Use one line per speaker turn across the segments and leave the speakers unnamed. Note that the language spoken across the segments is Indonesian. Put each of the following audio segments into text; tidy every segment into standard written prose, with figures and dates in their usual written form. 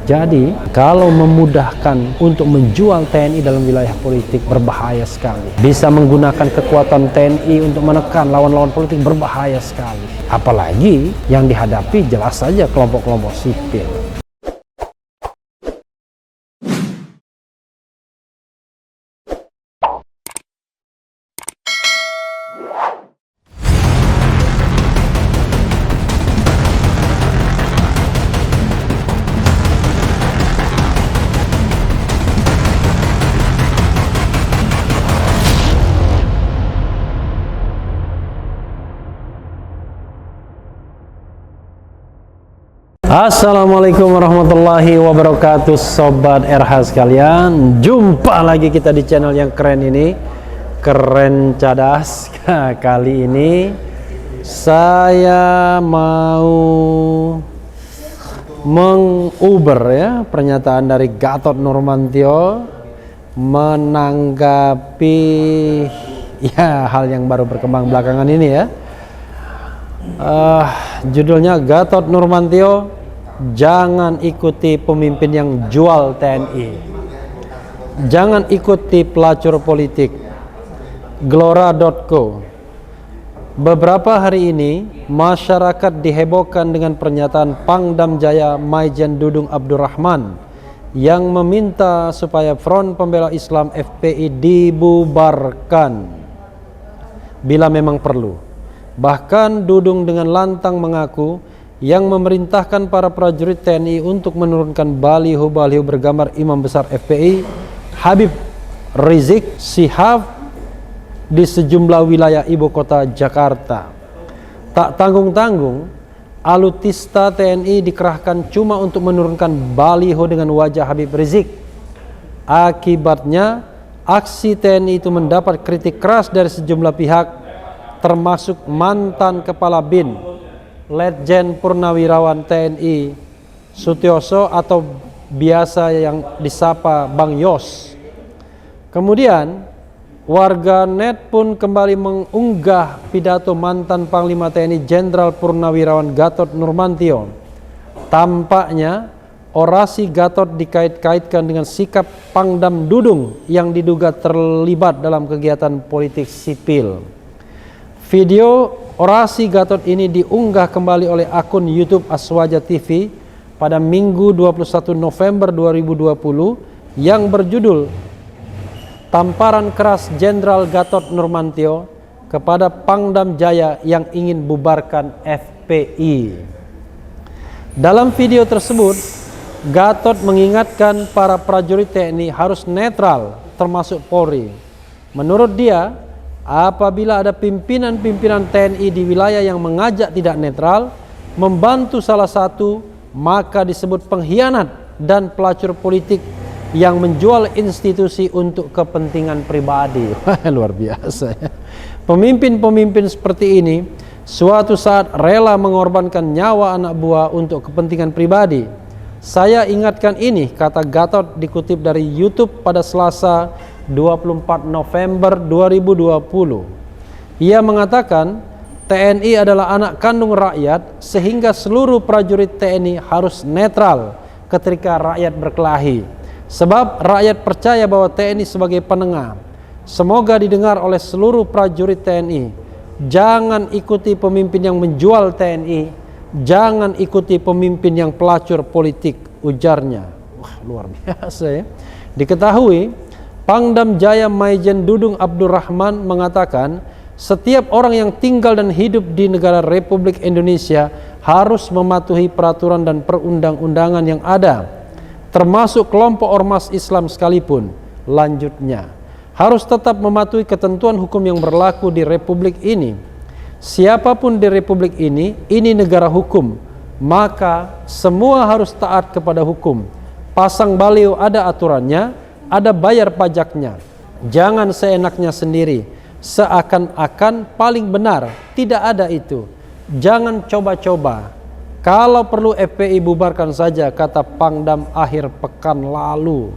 Jadi, kalau memudahkan untuk menjual TNI dalam wilayah politik berbahaya sekali. Bisa menggunakan kekuatan TNI untuk menekan lawan-lawan politik berbahaya sekali. Apalagi yang dihadapi jelas saja kelompok-kelompok sipil. Assalamualaikum warahmatullahi wabarakatuh, Sobat RH sekalian. Jumpa lagi kita di channel yang keren ini, Keren Cadas. Kali ini saya mau menguber ya pernyataan dari Gatot Nurmantio menanggapi ya hal yang baru berkembang belakangan ini ya. Judulnya Gatot Nurmantio, jangan ikuti pemimpin yang jual TNI, jangan ikuti pelacur politik. Glora.co. Beberapa hari ini masyarakat dihebohkan dengan pernyataan Pangdam Jaya Maijen Dudung Abdurrahman yang meminta supaya Front Pembela Islam FPI dibubarkan bila memang perlu. Bahkan Dudung dengan lantang mengaku yang memerintahkan para prajurit TNI untuk menurunkan baliho-baliho bergambar Imam Besar FPI Habib Rizik Syihab di sejumlah wilayah ibu kota Jakarta. Tak tanggung-tanggung, alutista TNI dikerahkan cuma untuk menurunkan baliho dengan wajah Habib Rizik. Akibatnya, aksi TNI itu mendapat kritik keras dari sejumlah pihak, termasuk mantan Kepala BIN Letjen Purnawirawan TNI Sutioso atau biasa yang disapa Bang Yos. Kemudian warga net pun kembali mengunggah pidato mantan Panglima TNI Jenderal Purnawirawan Gatot Nurmantio. Tampaknya orasi Gatot dikait-kaitkan dengan sikap Pangdam Dudung yang diduga terlibat dalam kegiatan politik sipil. Video orasi Gatot ini diunggah kembali oleh akun YouTube Aswaja TV pada Minggu 21 November 2020 yang berjudul Tamparan Keras Jenderal Gatot Nurmantio kepada Pangdam Jaya yang ingin bubarkan FPI. Dalam video tersebut, Gatot mengingatkan para prajurit TNI harus netral termasuk Polri. Menurut dia, apabila ada pimpinan-pimpinan TNI di wilayah yang mengajak tidak netral, membantu salah satu, maka disebut pengkhianat dan pelacur politik yang menjual institusi untuk kepentingan pribadi. Luar biasa ya. Pemimpin-pemimpin seperti ini suatu saat rela mengorbankan nyawa anak buah untuk kepentingan pribadi. Saya ingatkan ini, kata Gatot dikutip dari YouTube pada Selasa 24 November 2020. Ia mengatakan TNI adalah anak kandung rakyat sehingga seluruh prajurit TNI harus netral ketika rakyat berkelahi. Sebab rakyat percaya bahwa TNI sebagai penengah. Semoga didengar oleh seluruh prajurit TNI. Jangan ikuti pemimpin yang menjual TNI. Jangan ikuti pemimpin yang pelacur politik, ujarnya. Wah, luar biasa ya. Diketahui Pangdam Jaya Maijen Dudung Abdurrahman mengatakan setiap orang yang tinggal dan hidup di negara Republik Indonesia harus mematuhi peraturan dan perundang-undangan yang ada, termasuk kelompok ormas Islam sekalipun. Lanjutnya, harus tetap mematuhi ketentuan hukum yang berlaku di Republik ini. Siapapun di Republik ini negara hukum, maka semua harus taat kepada hukum. Pasang baliho ada aturannya, ada bayar pajaknya. Jangan seenaknya sendiri, seakan-akan paling benar. Tidak ada itu. Jangan coba-coba. Kalau perlu FPI bubarkan saja, kata Pangdam akhir pekan lalu.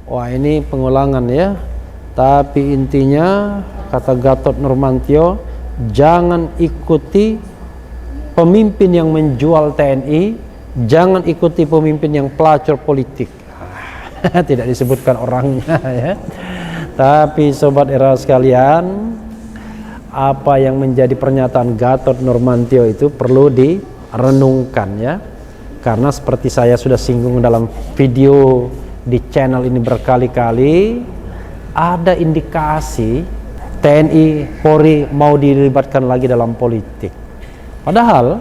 Wah, ini pengulangan ya. Tapi intinya kata Gatot Nurmantio, jangan ikuti pemimpin yang menjual TNI, jangan ikuti pemimpin yang pelacur politik. Tidak disebutkan orangnya ya. Tapi sobat era sekalian, apa yang menjadi pernyataan Gatot Nurmantio itu perlu direnungkan ya. Karena seperti saya sudah singgung dalam video di channel ini berkali-kali, ada indikasi TNI Polri mau dilibatkan lagi dalam politik. Padahal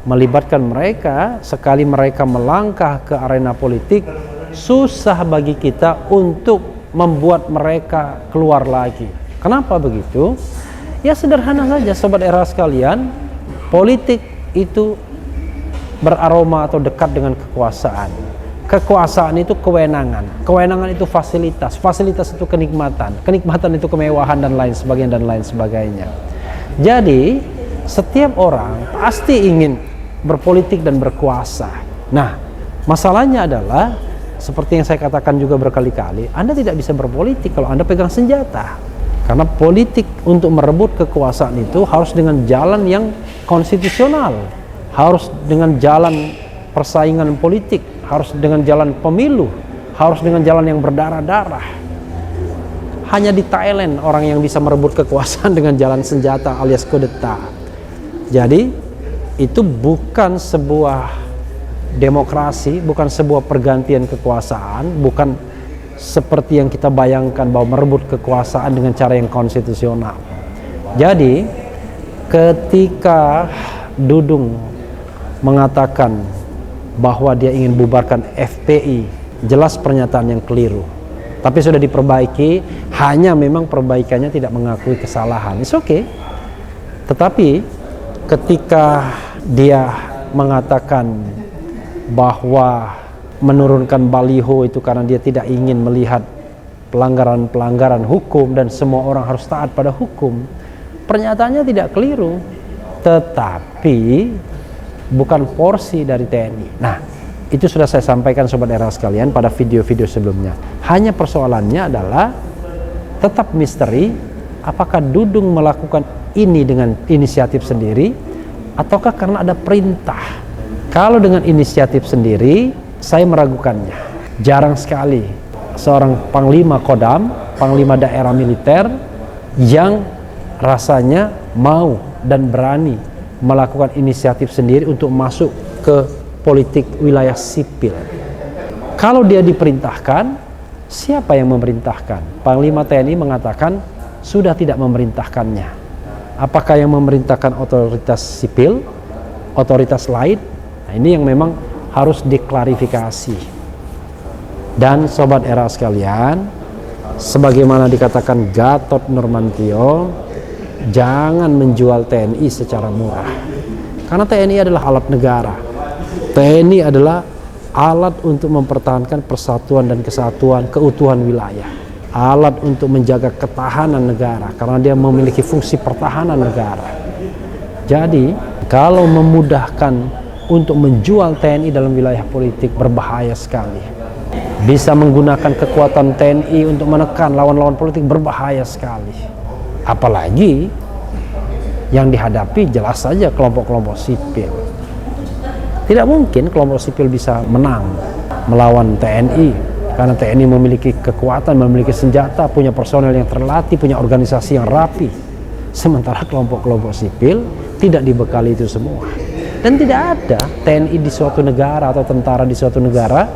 melibatkan mereka, sekali mereka melangkah ke arena politik, susah bagi kita untuk membuat mereka keluar lagi. Kenapa begitu? Ya sederhana saja sobat era sekalian, politik itu beraroma atau dekat dengan kekuasaan. Kekuasaan itu kewenangan, kewenangan itu fasilitas, fasilitas itu kenikmatan, kenikmatan itu kemewahan dan lain sebagainya. Jadi setiap orang pasti ingin berpolitik dan berkuasa. Nah, masalahnya adalah seperti yang saya katakan juga berkali-kali, Anda tidak bisa berpolitik kalau Anda pegang senjata. Karena politik untuk merebut kekuasaan itu harus dengan jalan yang konstitusional, harus dengan jalan persaingan politik, harus dengan jalan pemilu, harus dengan jalan yang berdarah-darah. Hanya di Thailand orang yang bisa merebut kekuasaan dengan jalan senjata alias kudeta. Jadi itu bukan sebuah demokrasi, bukan sebuah pergantian kekuasaan, bukan seperti yang kita bayangkan bahwa merebut kekuasaan dengan cara yang konstitusional. Jadi ketika Dudung mengatakan bahwa dia ingin bubarkan FPI, jelas pernyataan yang keliru. Tapi sudah diperbaiki, hanya memang perbaikannya tidak mengakui kesalahan. It's okay. Tetapi ketika dia mengatakan bahwa menurunkan baliho itu karena dia tidak ingin melihat pelanggaran-pelanggaran hukum dan semua orang harus taat pada hukum, pernyataannya tidak keliru. Tetapi bukan porsi dari TNI. Nah, itu sudah saya sampaikan sobat era sekalian pada video-video sebelumnya. Hanya persoalannya adalah tetap misteri, apakah Dudung melakukan ini dengan inisiatif sendiri ataukah karena ada perintah. Kalau dengan inisiatif sendiri, saya meragukannya. Jarang sekali seorang panglima Kodam, panglima daerah militer yang rasanya mau dan berani melakukan inisiatif sendiri untuk masuk ke politik wilayah sipil. Kalau dia diperintahkan, siapa yang memerintahkan? Panglima TNI mengatakan sudah tidak memerintahkannya. Apakah yang memerintahkan otoritas sipil, otoritas lain? Nah, ini yang memang harus diklarifikasi. Dan sobat era sekalian, sebagaimana dikatakan Gatot Nurmantio, jangan menjual TNI secara murah. Karena TNI adalah alat negara. TNI adalah alat untuk mempertahankan persatuan dan kesatuan, keutuhan wilayah. Alat untuk menjaga ketahanan negara karena dia memiliki fungsi pertahanan negara. Jadi, kalau memudahkan untuk menjual TNI dalam wilayah politik berbahaya sekali. Bisa menggunakan kekuatan TNI untuk menekan lawan-lawan politik berbahaya sekali. Apalagi yang dihadapi jelas saja kelompok-kelompok sipil. Tidak mungkin kelompok sipil bisa menang melawan TNI karena TNI memiliki kekuatan, memiliki senjata, punya personel yang terlatih, punya organisasi yang rapi. Sementara kelompok-kelompok sipil tidak dibekali itu semua. Dan tidak ada TNI di suatu negara atau tentara di suatu negara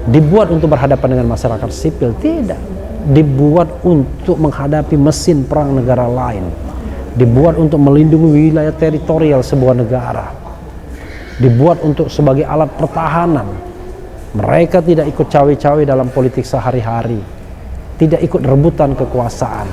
dibuat untuk berhadapan dengan masyarakat sipil. Tidak. Dibuat untuk menghadapi mesin perang negara lain. Dibuat untuk melindungi wilayah teritorial sebuah negara. Dibuat untuk sebagai alat pertahanan. Mereka tidak ikut cawe-cawe dalam politik sehari-hari. Tidak ikut rebutan kekuasaan.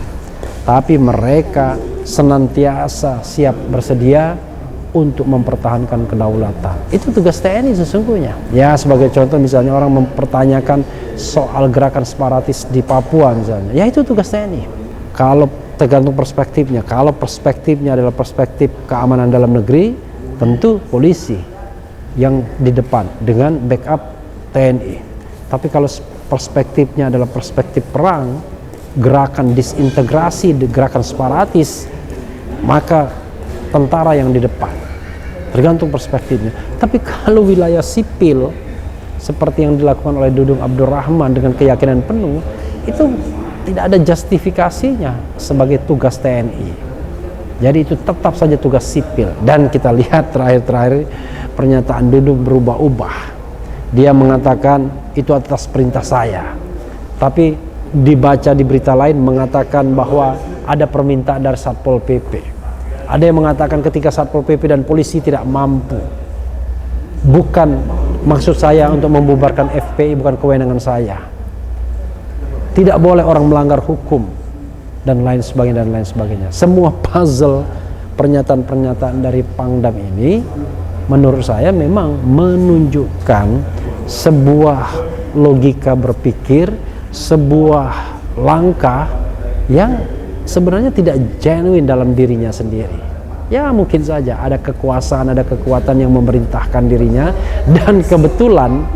Tapi mereka senantiasa siap bersedia untuk mempertahankan kedaulatan. Itu tugas TNI sesungguhnya. Ya, sebagai contoh misalnya orang mempertanyakan soal gerakan separatis di Papua misalnya. Ya, itu tugas TNI. Kalau tergantung perspektifnya. Kalau perspektifnya adalah perspektif keamanan dalam negeri, tentu polisi yang di depan dengan backup TNI. Tapi kalau perspektifnya adalah perspektif perang, gerakan disintegrasi, gerakan separatis, maka tentara yang di depan. tergantung perspektifnya. Tapi kalau wilayah sipil seperti yang dilakukan oleh Dudung Abdurrahman dengan keyakinan penuh, itu tidak ada justifikasinya sebagai tugas TNI. Jadi itu tetap saja tugas sipil. Dan kita lihat terakhir-terakhir pernyataan Dudung berubah-ubah. Dia mengatakan itu atas perintah saya. Tapi dibaca di berita lain mengatakan bahwa ada permintaan dari Satpol PP. Ada yang mengatakan ketika Satpol PP dan polisi tidak mampu. Bukan maksud saya untuk membubarkan FPI, bukan kewenangan saya. Tidak boleh orang melanggar hukum dan lain sebagainya. Semua puzzle pernyataan-pernyataan dari Pangdam ini menurut saya memang menunjukkan sebuah logika berpikir, sebuah langkah yang sebenarnya tidak genuine dalam dirinya sendiri. Ya mungkin saja ada kekuasaan, ada kekuatan yang memerintahkan dirinya, dan kebetulan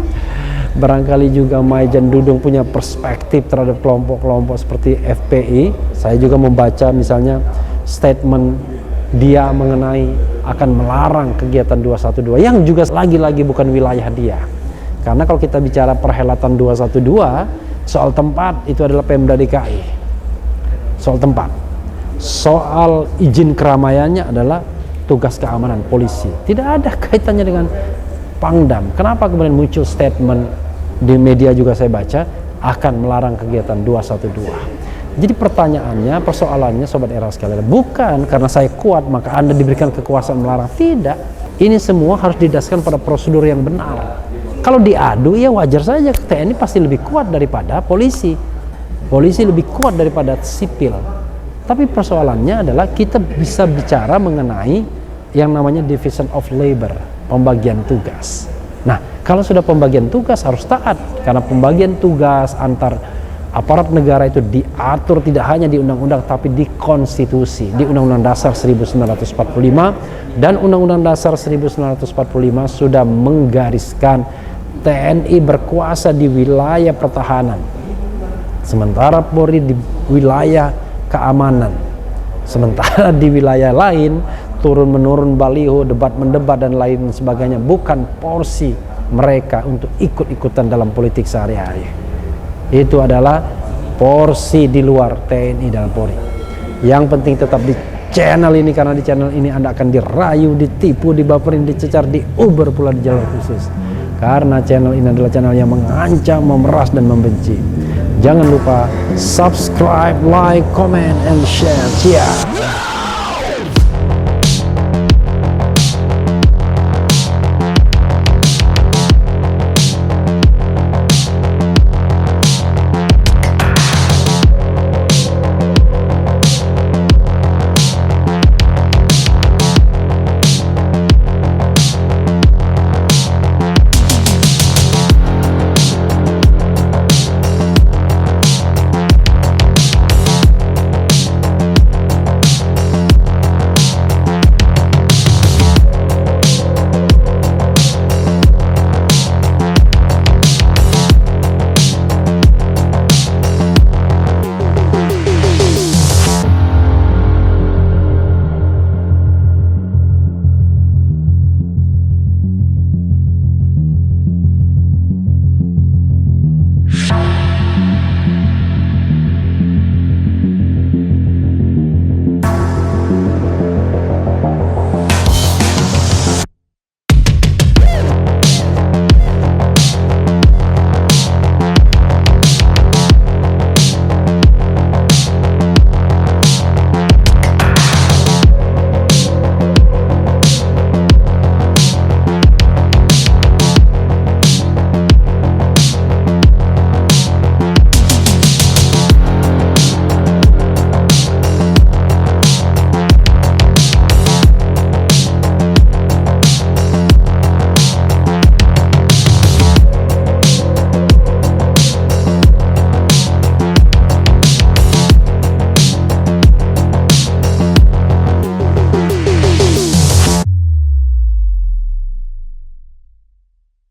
barangkali juga Maijen Dudung punya perspektif terhadap kelompok-kelompok seperti FPI. Saya juga membaca misalnya statement dia mengenai akan melarang kegiatan 212 yang juga lagi-lagi bukan wilayah dia. Karena kalau kita bicara perhelatan 212, soal tempat itu adalah Pemda DKI. Soal tempat. Soal izin keramaiannya adalah tugas keamanan polisi. Tidak ada kaitannya dengan Pangdam. Kenapa kemudian muncul statement di media juga saya baca akan melarang kegiatan 212? Jadi pertanyaannya, persoalannya Sobat Era sekalian, bukan karena saya kuat maka Anda diberikan kekuasaan melarang. Tidak. Ini semua harus didasarkan pada prosedur yang benar. Kalau diadu ya wajar saja, TNI pasti lebih kuat daripada polisi. Polisi lebih kuat daripada sipil. Tapi persoalannya adalah kita bisa bicara mengenai yang namanya division of labor, pembagian tugas. Nah, kalau sudah pembagian tugas harus taat, karena pembagian tugas antar aparat negara itu diatur tidak hanya di undang-undang tapi di konstitusi, di Undang-Undang Dasar 1945, dan Undang-Undang Dasar 1945 sudah menggariskan TNI berkuasa di wilayah pertahanan, sementara Polri di wilayah keamanan. Sementara di wilayah lain turun-menurun baliho, debat-mendebat dan lain sebagainya bukan porsi mereka untuk ikut-ikutan dalam politik sehari-hari. Itu adalah porsi di luar TNI dan Polri. Yang penting tetap di channel ini, karena di channel ini Anda akan dirayu, ditipu, dibaperin, dicecar, diuber pula di jalur khusus. Karena channel ini adalah channel yang mengancam, memeras, dan membenci. Jangan lupa subscribe, like, comment, and share. Cheers.